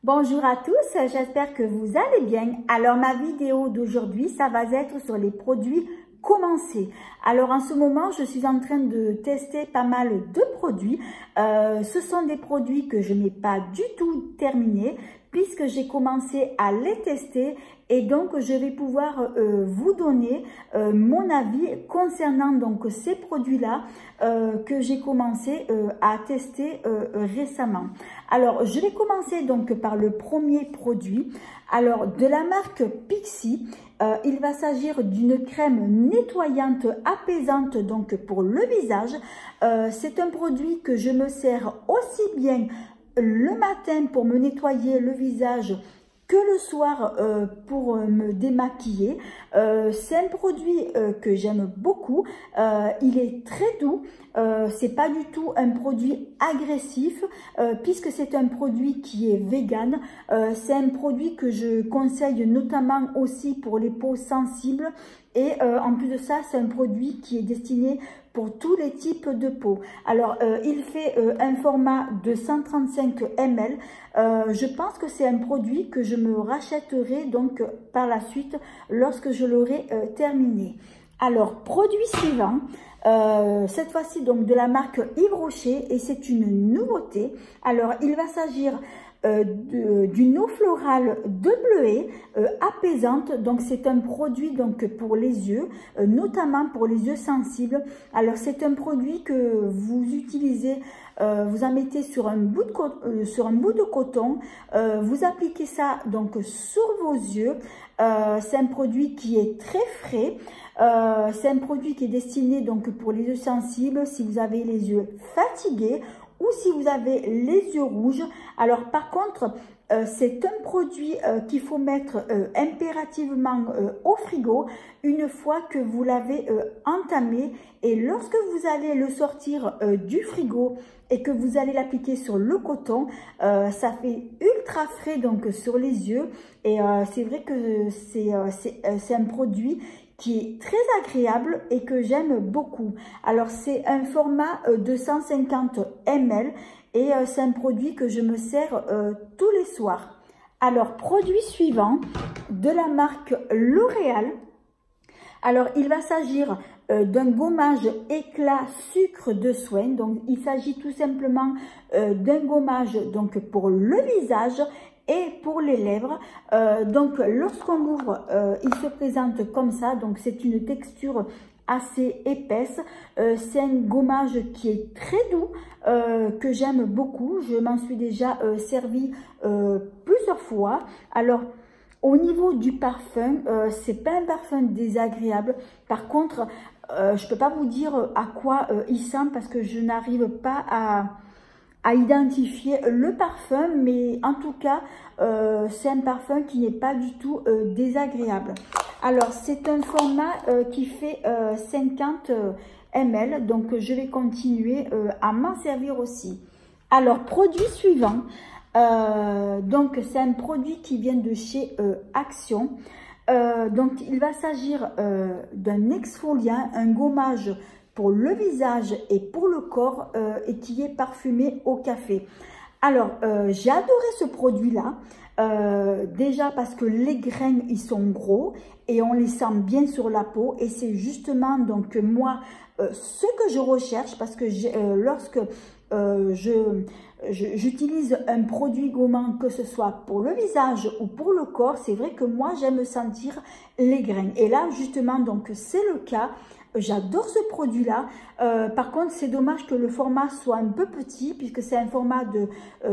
Bonjour à tous, j'espère que vous allez bien. Alors ma vidéo d'aujourd'hui, ça va être sur les produits commencés. Alors en ce moment, je suis en train de tester pas mal de produits. Ce sont des produits que je n'ai pas du tout terminés puisque j'ai commencé à les tester et donc je vais pouvoir vous donner mon avis concernant donc ces produits-là que j'ai commencé à tester récemment. Alors je vais commencer donc par le premier produit. Alors de la marque Pixi, il va s'agir d'une crème nettoyante apaisante donc pour le visage. C'est un produit que je me sers aussi bien le matin pour me nettoyer le visage que le soir pour me démaquiller. C'est un produit que j'aime beaucoup. Il est très doux. C'est pas du tout un produit agressif puisque c'est un produit qui est vegan. C'est un produit que je conseille notamment aussi pour les peaux sensibles. Et en plus de ça, c'est un produit qui est destiné pour tous les types de peau. Alors, il fait un format de 135 ml. Je pense que c'est un produit que je me rachèterai donc par la suite lorsque je l'aurai terminé. Alors, produit suivant, cette fois-ci donc de la marque Yves Rocher et c'est une nouveauté. Alors, il va s'agir d'une eau florale de bleuet apaisante. Donc c'est un produit donc pour les yeux, notamment pour les yeux sensibles. Alors c'est un produit que vous utilisez, vous en mettez sur un bout de coton, vous appliquez ça donc sur vos yeux. C'est un produit qui est très frais. C'est un produit qui est destiné donc pour les yeux sensibles, si vous avez les yeux fatigués ou si vous avez les yeux rouges. Alors par contre, c'est un produit qu'il faut mettre impérativement au frigo une fois que vous l'avez entamé. Et lorsque vous allez le sortir du frigo et que vous allez l'appliquer sur le coton, ça fait ultra frais donc sur les yeux. Et c'est vrai que c'est un produit qui est très agréable et que j'aime beaucoup. Alors c'est un format de 150 ml et c'est un produit que je me sers tous les soirs. Alors produit suivant de la marque L'Oréal. Alors il va s'agir d'un gommage éclat sucre de soin. Donc il s'agit tout simplement d'un gommage donc pour le visage et pour les lèvres. Donc lorsqu'on l'ouvre, il se présente comme ça. Donc c'est une texture assez épaisse. C'est un gommage qui est très doux, que j'aime beaucoup. Je m'en suis déjà servi plusieurs fois. Alors au niveau du parfum, c'est pas un parfum désagréable. Par contre, je peux pas vous dire à quoi il sent parce que je n'arrive pas à identifier le parfum, mais en tout cas c'est un parfum qui n'est pas du tout désagréable. Alors c'est un format qui fait 50 ml, donc je vais continuer à m'en servir aussi. Alors produit suivant, donc c'est un produit qui vient de chez Action. Donc il va s'agir d'un exfoliant, un gommage pour le visage et pour le corps et qui est parfumé au café. Alors, j'ai adoré ce produit-là, déjà parce que les grains, ils sont gros et on les sent bien sur la peau. Et c'est justement donc moi ce que je recherche parce que lorsque j'utilise un produit gommant, que ce soit pour le visage ou pour le corps, c'est vrai que moi j'aime sentir les grains. Et là justement donc c'est le cas. J'adore ce produit-là. Par contre, c'est dommage que le format soit un peu petit puisque c'est un format de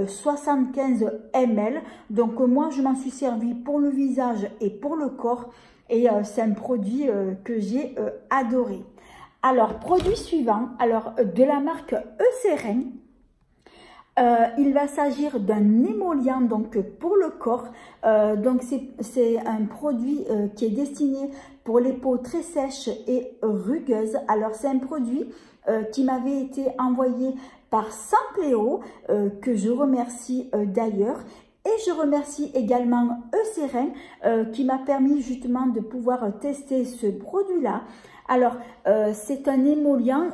75 ml. Donc moi, je m'en suis servi pour le visage et pour le corps. Et c'est un produit que j'ai adoré. Alors, produit suivant, alors de la marque Eucerin. Il va s'agir d'un émollient donc pour le corps. Donc c'est un produit qui est destiné pour les peaux très sèches et rugueuses. Alors c'est un produit qui m'avait été envoyé par Sampléo, que je remercie d'ailleurs. Et Et je remercie également Eucerin qui m'a permis justement de pouvoir tester ce produit-là. Alors, c'est un émollient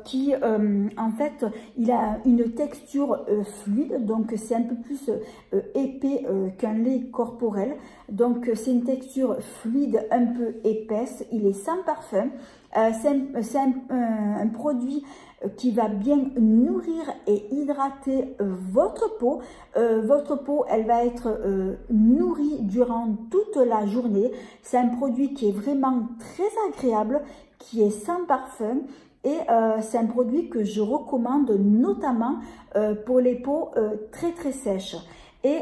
qui, en fait, il a une texture fluide, donc c'est un peu plus épais qu'un lait corporel. Donc, c'est une texture fluide, un peu épaisse. Il est sans parfum. C'est un produit qui va bien nourrir et hydrater votre peau. Votre peau, elle va être nourrie durant toute la journée. C'est un produit qui est vraiment très agréable, qui est sans parfum et c'est un produit que je recommande notamment pour les peaux très sèches. Et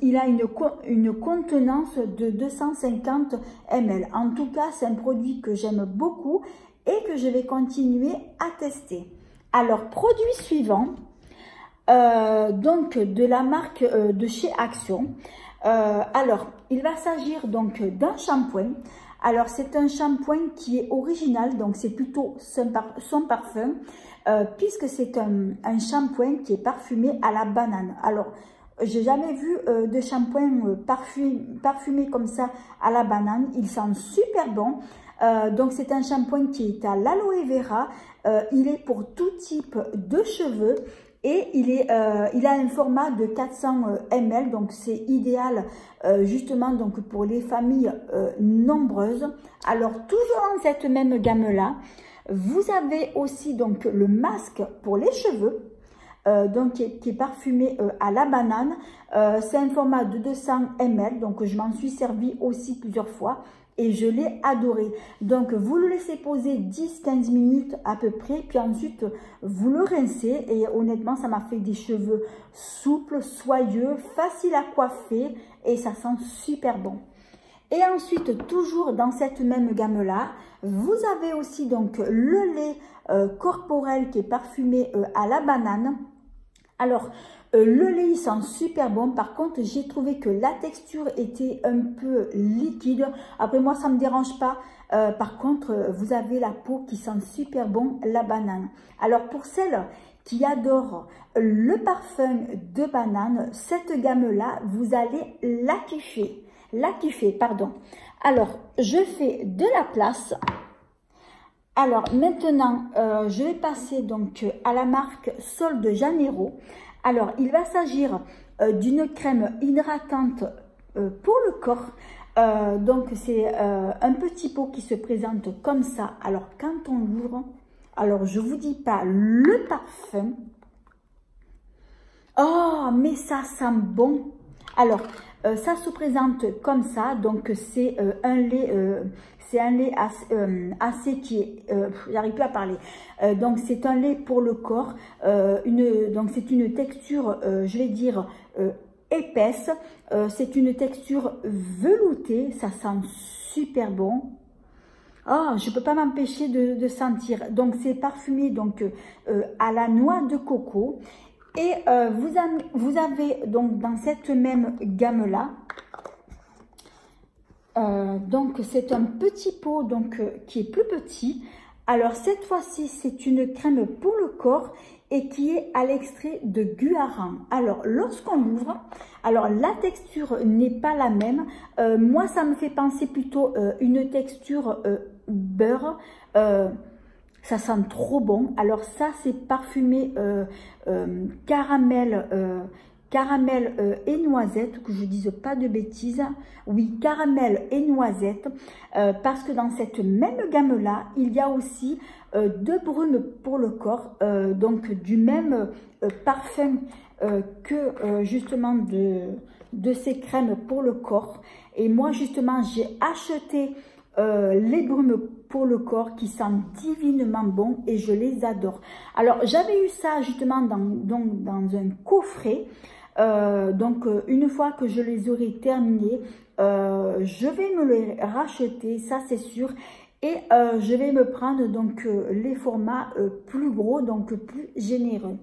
il a une contenance de 250 ml. En tout cas, c'est un produit que j'aime beaucoup et que je vais continuer à tester. Alors, produit suivant, donc de la marque de chez Action. Alors, il va s'agir donc d'un shampoing. Alors, c'est un shampoing qui est original, donc c'est plutôt son parfum, puisque c'est un shampoing qui est parfumé à la banane. Alors, j'ai jamais vu de shampoing parfumé comme ça à la banane. Il sent super bon. Donc c'est un shampoing qui est à l'aloe vera. Il est pour tout type de cheveux et il a un format de 400 ml. Donc c'est idéal justement donc pour les familles nombreuses. Alors toujours dans cette même gamme là, vous avez aussi donc le masque pour les cheveux. Donc qui est parfumé à la banane. C'est un format de 200 ml, donc je m'en suis servi aussi plusieurs fois et je l'ai adoré. Donc vous le laissez poser 10-15 minutes à peu près, puis ensuite vous le rincez et honnêtement ça m'a fait des cheveux souples, soyeux, faciles à coiffer et ça sent super bon. Et ensuite, toujours dans cette même gamme-là, vous avez aussi donc le lait corporel qui est parfumé à la banane. Alors, le lait, il sent super bon. Par contre, j'ai trouvé que la texture était un peu liquide. Après, moi, ça ne me dérange pas. Par contre, vous avez la peau qui sent super bon, la banane. Alors, pour celles qui adorent le parfum de banane, cette gamme-là, vous allez la kiffer. Pardon. Alors, je fais de la place. Alors, maintenant, je vais passer donc à la marque Sol de Janeiro. Alors, il va s'agir d'une crème hydratante pour le corps. Donc, c'est un petit pot qui se présente comme ça. Alors, quand on l'ouvre, alors je vous dis pas le parfum. Oh, mais ça sent bon. Alors, ça se présente comme ça, donc c'est un lait assez qui est, j'arrive plus à parler. Donc c'est un lait pour le corps, donc c'est une texture, je vais dire épaisse. C'est une texture veloutée, ça sent super bon. Oh, je peux pas m'empêcher de sentir. Donc c'est parfumé donc à la noix de coco. Et vous avez donc dans cette même gamme-là, donc c'est un petit pot donc qui est plus petit. Alors cette fois-ci, c'est une crème pour le corps et qui est à l'extrait de guaran. Alors lorsqu'on l'ouvre, alors la texture n'est pas la même. Moi, ça me fait penser plutôt une texture beurre. Ça sent trop bon. Alors ça, c'est parfumé caramel et noisette, que je dise pas de bêtises. Oui, caramel et noisette. Parce que dans cette même gamme-là, il y a aussi deux brumes pour le corps. Donc du même parfum que justement de ces crèmes pour le corps. Et moi, justement, j'ai acheté les brumes pour le corps qui sentent divinement bon et je les adore. Alors j'avais eu ça justement dans un coffret. Donc une fois que je les aurai terminés, je vais me les racheter, ça c'est sûr. Et je vais me prendre donc les formats plus gros, donc plus généreux.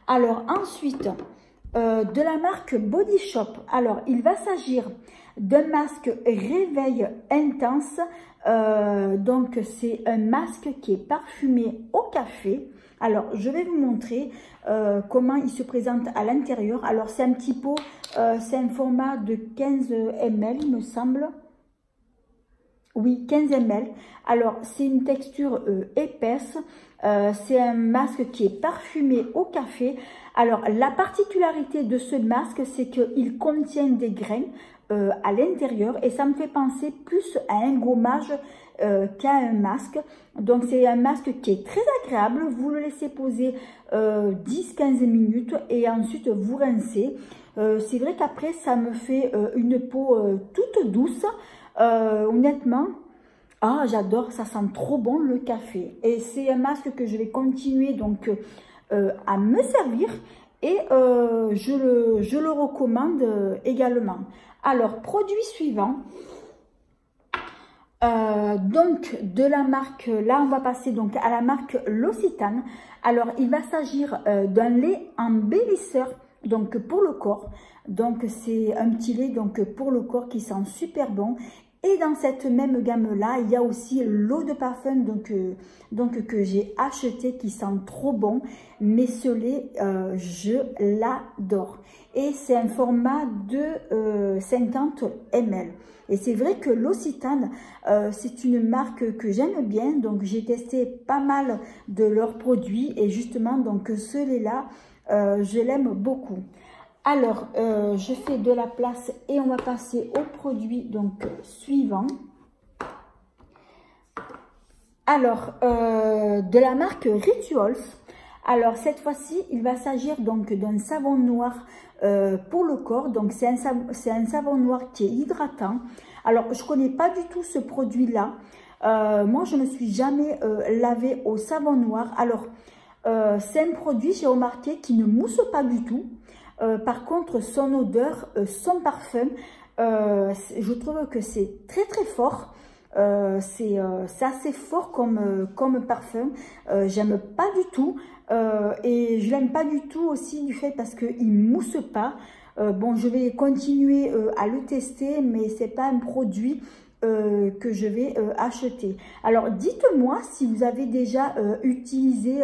Alors ensuite, de la marque Body Shop. Alors il va s'agir d'un masque réveil intense. Donc c'est un masque qui est parfumé au café. Alors, je vais vous montrer comment il se présente à l'intérieur. Alors, c'est un petit pot, c'est un format de 15 ml, il me semble. Oui, 15 ml. Alors, c'est une texture épaisse. C'est un masque qui est parfumé au café. Alors, la particularité de ce masque, c'est qu'il contient des grains à l'intérieur et ça me fait penser plus à un gommage qu'à un masque. Donc, c'est un masque qui est très agréable. Vous le laissez poser 10-15 minutes et ensuite vous rincez. C'est vrai qu'après, ça me fait une peau toute douce. Honnêtement, ah, j'adore, ça sent trop bon le café. Et c'est un masque que je vais continuer donc à me servir et je le recommande également. Alors, produit suivant. Donc de la marque, là on va passer donc à la marque L'Occitane. Alors il va s'agir d'un lait embellisseur donc pour le corps. Donc c'est un petit lait donc pour le corps qui sent super bon. Et dans cette même gamme là, il y a aussi l'eau de parfum donc que j'ai acheté qui sent trop bon. Mais ce lait, je l'adore. Et c'est un format de 50 ml. Et c'est vrai que L'Occitane, c'est une marque que j'aime bien. Donc j'ai testé pas mal de leurs produits. Et justement, donc ce lait-là, je l'aime beaucoup. Alors, je fais de la place et on va passer au produit donc suivant. Alors, de la marque Rituals. Alors, cette fois-ci, il va s'agir donc d'un savon noir pour le corps. Donc, c'est un savon noir qui est hydratant. Alors, je ne connais pas du tout ce produit-là. Moi, je ne me suis jamais lavé au savon noir. Alors, c'est un produit, j'ai remarqué, qui ne mousse pas du tout. Par contre, son odeur, son parfum, je trouve que c'est très très fort. C'est assez fort comme parfum. J'aime pas du tout. Et je l'aime pas du tout aussi du fait parce qu'il ne mousse pas. Bon, je vais continuer à le tester, mais c'est pas un produit que je vais acheter. Alors, dites-moi si vous avez déjà utilisé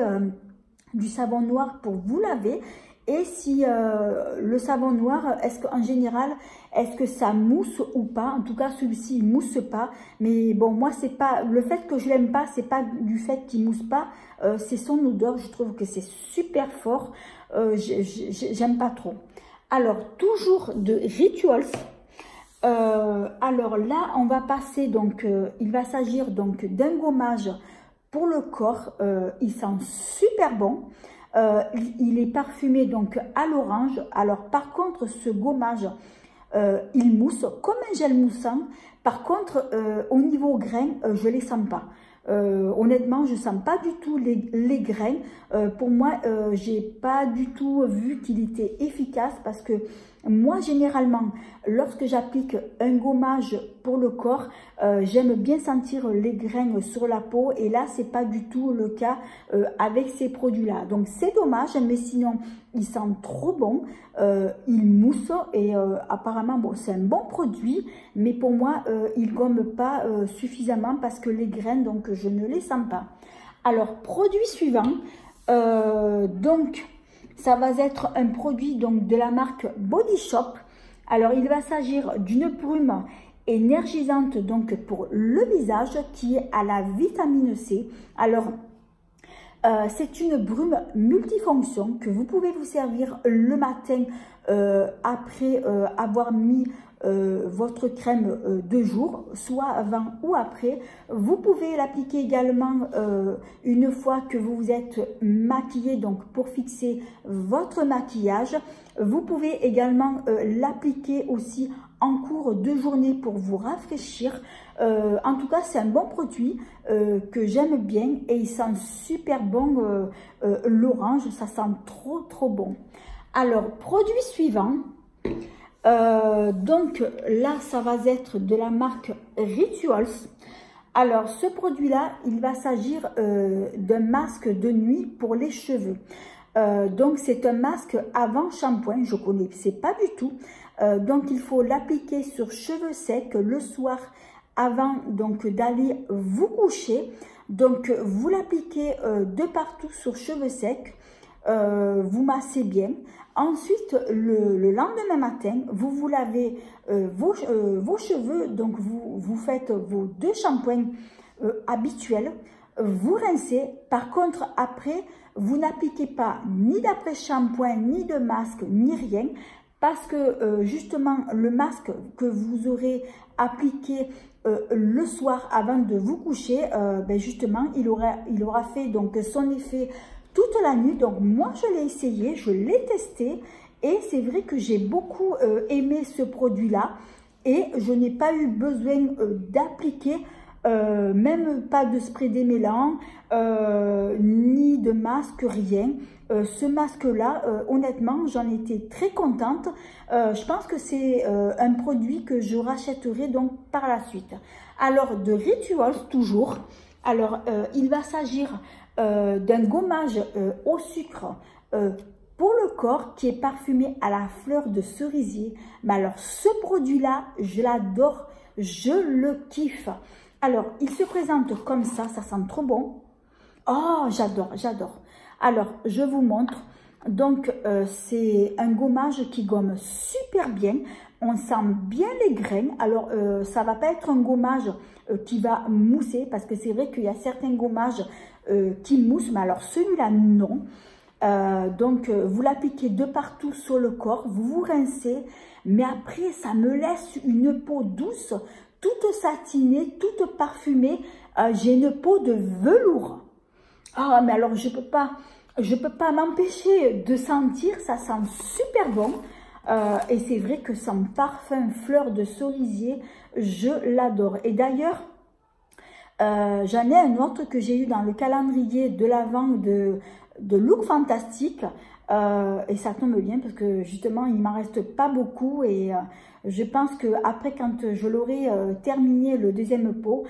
du savon noir pour vous laver. Et si le savon noir, est-ce qu'en général, est-ce que ça mousse ou pas? En tout cas, celui-ci, il mousse pas. Mais bon, moi, c'est pas le fait que je l'aime pas, c'est pas du fait qu'il mousse pas, c'est son odeur. Je trouve que c'est super fort. J'aime pas trop. Alors, toujours de Rituals. Alors là, on va passer donc, il va s'agir donc d'un gommage pour le corps. Il sent super bon. Il est parfumé donc à l'orange. Alors par contre ce gommage il mousse comme un gel moussant. Par contre au niveau grains je les sens pas. Honnêtement je sens pas du tout les grains. Pour moi j'ai pas du tout vu qu'il était efficace parce que moi généralement lorsque j'applique un gommage pour le corps j'aime bien sentir les grains sur la peau et là c'est pas du tout le cas avec ces produits là. Donc c'est dommage mais sinon il sent trop bon, il mousse et apparemment bon c'est un bon produit mais pour moi il gomme pas suffisamment parce que les grains donc je ne les sens pas. Alors produit suivant, donc ça va être un produit donc de la marque Body Shop. Alors il va s'agir d'une brume énergisante donc pour le visage qui est à la vitamine C. Alors c'est une brume multifonction que vous pouvez vous servir le matin après avoir mis votre crème de jour, soit avant ou après. Vous pouvez l'appliquer également une fois que vous vous êtes maquillé, donc pour fixer votre maquillage. Vous pouvez également l'appliquer aussi en cours de journée pour vous rafraîchir. En tout cas, c'est un bon produit que j'aime bien et il sent super bon l'orange, ça sent trop bon. Alors, produit suivant. Donc là, ça va être de la marque Rituals. Alors, ce produit-là, il va s'agir d'un masque de nuit pour les cheveux. Donc, c'est un masque avant shampoing, je ne connaissais pas du tout. Donc, il faut l'appliquer sur cheveux secs le soir avant donc d'aller vous coucher. Donc, vous l'appliquez de partout sur cheveux secs. Vous massez bien. Ensuite, le lendemain matin, vous lavez vos cheveux. Donc, vous faites vos 2 shampoings habituels. Vous rincez. Par contre, après, vous n'appliquez pas ni d'après-shampoing, ni de masque, ni rien. Parce que justement, le masque que vous aurez appliqué le soir avant de vous coucher, ben justement, il aura fait donc son effet toute la nuit. Donc moi, je l'ai essayé, je l'ai testé et c'est vrai que j'ai beaucoup aimé ce produit-là et je n'ai pas eu besoin d'appliquer même pas de spray démêlant, ni de masque, rien. Ce masque-là, honnêtement, j'en étais très contente. Je pense que c'est un produit que je rachèterai donc par la suite. Alors, de Rituals, toujours. Alors, il va s'agir d'un gommage au sucre pour le corps qui est parfumé à la fleur de cerisier. Mais alors, ce produit-là, je l'adore, je le kiffe. Alors, il se présente comme ça sent trop bon. Oh, j'adore, j'adore. Alors, je vous montre. Donc, c'est un gommage qui gomme super bien. On sent bien les grains. Alors, ça va pas être un gommage qui va mousser parce que c'est vrai qu'il y a certains gommages qui moussent. Mais alors, celui-là, non. Donc, vous l'appliquez de partout sur le corps. Vous vous rincez. Mais après, ça me laisse une peau douce, toute satinée, toute parfumée. J'ai une peau de velours. Ah, mais alors, je peux pas m'empêcher de sentir, ça sent super bon. Et c'est vrai que son parfum fleur de cerisier, je l'adore. Et d'ailleurs, j'en ai un autre que j'ai eu dans le calendrier de l'Avent de Look Fantastique. Et ça tombe bien parce que justement, il m'en reste pas beaucoup. Et je pense que après, quand je l'aurai terminé le deuxième pot,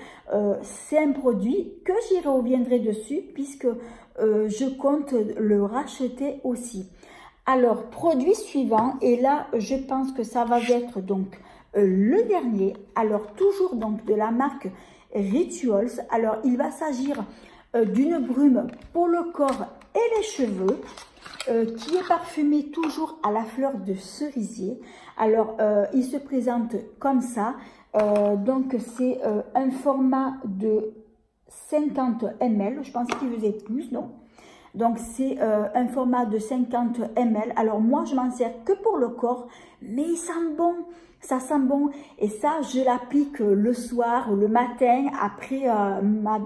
c'est un produit que j'y reviendrai dessus puisque je compte le racheter aussi. Alors, produit suivant, et là, je pense que ça va être donc le dernier. Alors, toujours donc de la marque Rituals. Alors, il va s'agir d'une brume pour le corps et les cheveux qui est parfumé toujours à la fleur de cerisier. Alors, il se présente comme ça. Donc, c'est un format de 50 ml. Je pense qu'il faisait plus, non? Donc, c'est un format de 50 ml. Alors, moi, je m'en sers que pour le corps, mais il sent bon. Ça sent bon. Et ça, je l'applique le soir ou le matin après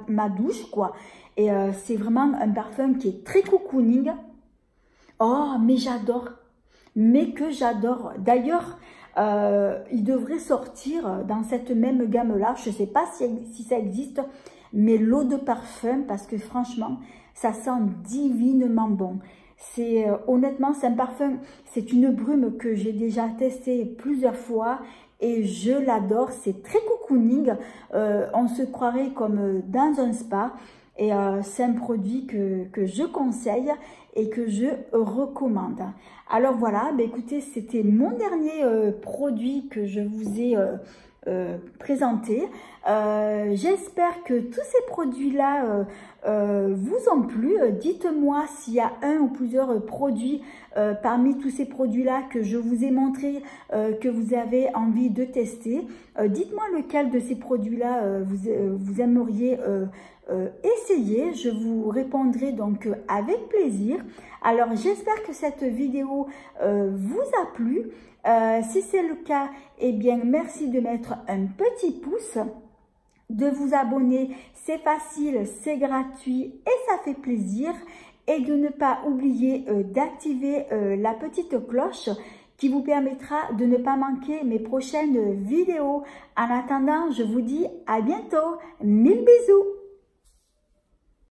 ma douche, quoi. Et c'est vraiment un parfum qui est très cocooning. Oh, mais j'adore. Mais que j'adore. D'ailleurs, il devrait sortir dans cette même gamme-là. Je ne sais pas si ça existe, mais l'eau de parfum, parce que franchement, ça sent divinement bon. C'est honnêtement, c'est un parfum, c'est une brume que j'ai déjà testée plusieurs fois et je l'adore. C'est très cocooning. On se croirait comme dans un spa. Et c'est un produit que je conseille et que je recommande. Alors voilà, bah écoutez, c'était mon dernier produit que je vous ai présenté. J'espère que tous ces produits-là vous ont plu. Dites-moi s'il y a un ou plusieurs produits parmi tous ces produits-là que je vous ai montré, que vous avez envie de tester. Dites-moi lequel de ces produits-là vous aimeriez essayer. Je vous répondrai donc avec plaisir. Alors, j'espère que cette vidéo vous a plu. Si c'est le cas, eh bien, merci de mettre un petit pouce, de vous abonner. C'est facile, c'est gratuit et ça fait plaisir. Et de ne pas oublier d'activer la petite cloche qui vous permettra de ne pas manquer mes prochaines vidéos. En attendant, je vous dis à bientôt. 1000 bisous!